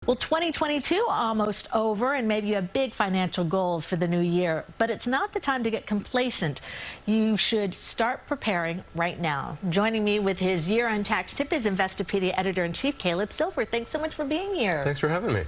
Well, 2022 almost over, and maybe you have big financial goals for the new year, but it's not the time to get complacent. You should start preparing right now. Joining me with his year-end tax tip is Investopedia Editor-in-Chief Caleb Silver. Thanks so much for being here. Thanks for having me.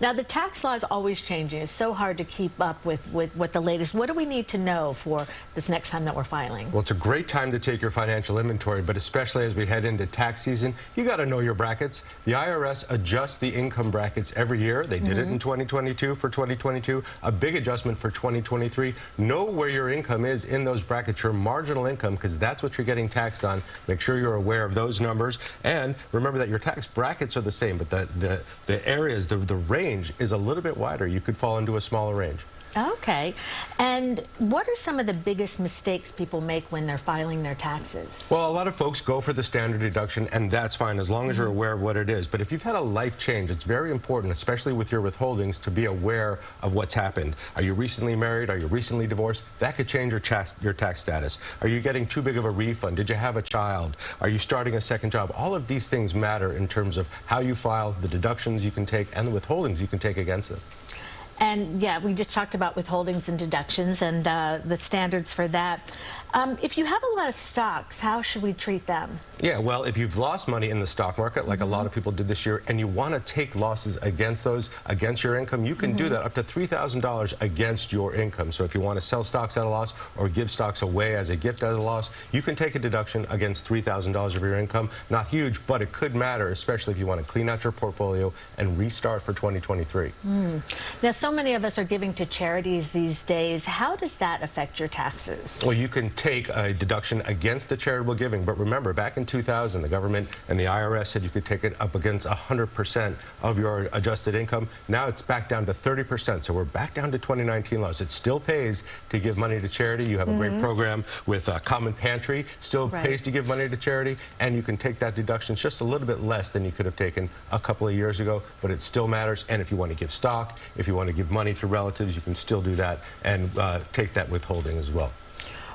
Now, the tax law is always changing. It's so hard to keep up with what the latest. What do we need to know for this next time that we're filing? Well, it's a great time to take your financial inventory, but especially as we head into tax season, you got to know your brackets. The IRS adjusts the income brackets every year. They did it in 2022 for 2022, a big adjustment for 2023. Know where your income is in those brackets, your marginal income, because that's what you're getting taxed on. Make sure you're aware of those numbers. And remember that your tax brackets are the same, but the areas, the range is a little bit wider. You could fall into a smaller range. Okay. And what are some of the biggest mistakes people make when they're filing their taxes? Well, a lot of folks go for the standard deduction, and that's fine as long as you're aware of what it is. But if you've had a life change, it's very important, especially with your withholdings, to be aware of what's happened. Are you recently married? Are you recently divorced? That could change your tax status. Are you getting too big of a refund? Did you have a child? Are you starting a second job? All of these things matter in terms of how you file, the deductions you can take, and the withholdings you can take against them. And yeah, we just talked about withholdings and deductions and the standards for that. If you have a lot of stocks, how should we treat them? Yeah, well, if you've lost money in the stock market, like a lot of people did this year, and you want to take losses against your income, you can do that up to $3,000 against your income. So if you want to sell stocks at a loss or give stocks away as a gift at a loss, you can take a deduction against $3,000 of your income. Not huge, but it could matter, especially if you want to clean out your portfolio and restart for 2023. Now, so many of us are giving to charities these days. How does that affect your taxes? Well, you can take a deduction against the charitable giving, but remember, back in 2000, the government and the IRS said you could take it up against 100% of your adjusted income. Now it's back down to 30%, so we're back down to 2019 laws. It still pays to give money to charity. You have a great program with Common Pantry, still pays to give money to charity, and you can take that deduction just a little bit less than you could have taken a couple of years ago, but it still matters. And if you want to give stock, if you want to give money to relatives, you can still do that and take that withholding as well.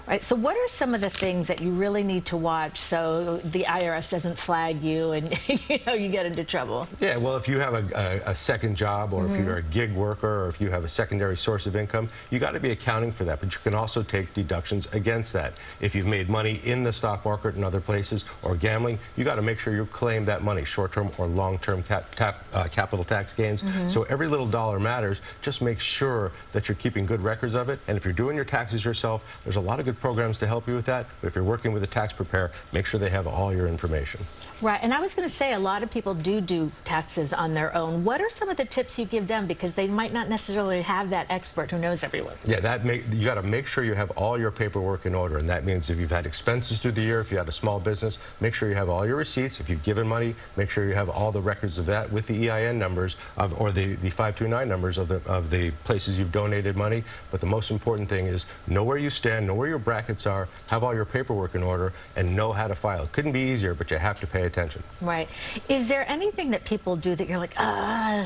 Right. So what are some of the things that you really need to watch so the IRS doesn't flag you and you get into trouble? Yeah, well, if you have a second job, or if you're a gig worker, or if you have a secondary source of income, you got to be accounting for that, but you can also take deductions against that. If you've made money in the stock market and other places, or gambling, you got to make sure you claim that money, short-term or long-term capital tax gains. So every little dollar matters. Just make sure that you're keeping good records of it, and if you're doing your taxes yourself, there's a lot of good programs to help you with that, but if you're working with a tax preparer, make sure they have all your information. Right, and I was going to say a lot of people do taxes on their own. What are some of the tips you give them, because they might not necessarily have that expert who knows everyone? Yeah, you got to make sure you have all your paperwork in order, and that means if you've had expenses through the year, if you had a small business, make sure you have all your receipts. If you've given money, make sure you have all the records of that with the EIN numbers or the 529 numbers of the places you've donated money. But the most important thing is know where you stand, know where your brackets are, have all your paperwork in order, and know how to file. It couldn't be easier, but you have to pay attention. Right. Is there anything that people do that you're like,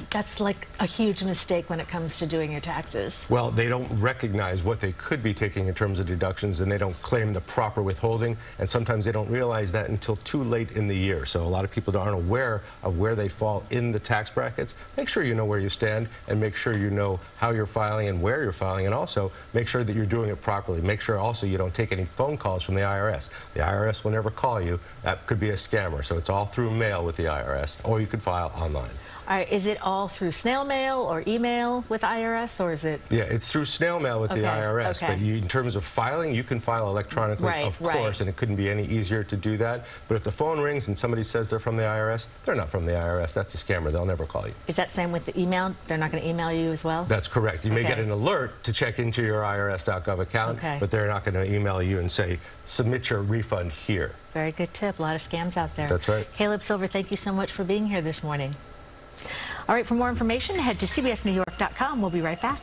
that's like a huge mistake when it comes to doing your taxes? Well, they don't recognize what they could be taking in terms of deductions, and they don't claim the proper withholding, and sometimes they don't realize that until too late in the year. So a lot of people aren't aware of where they fall in the tax brackets. Make sure you know where you stand, and make sure you know how you're filing and where you're filing, and also make sure that you're doing it properly. Make sure also you don't take any phone calls from the IRS. The IRS will never call you. That could be a scammer. So it's all through mail with the IRS, or you could file online. All right, is it all through snail mail or email with IRS, or is it? Yeah, it's through snail mail with the IRS, but in terms of filing, you can file electronically, of course, and it couldn't be any easier to do that. But if the phone rings and somebody says they're from the IRS, they're not from the IRS. That's a scammer. They'll never call you. Is that same with the email? They're not going to email you as well? That's correct. You may get an alert to check into your irs.gov account, but they're not going to email you and say, submit your refund here. Very good tip. A lot of scams out there. That's right. Caleb Silver, thank you so much for being here this morning. All right, for more information, head to cbsnewyork.com. We'll be right back.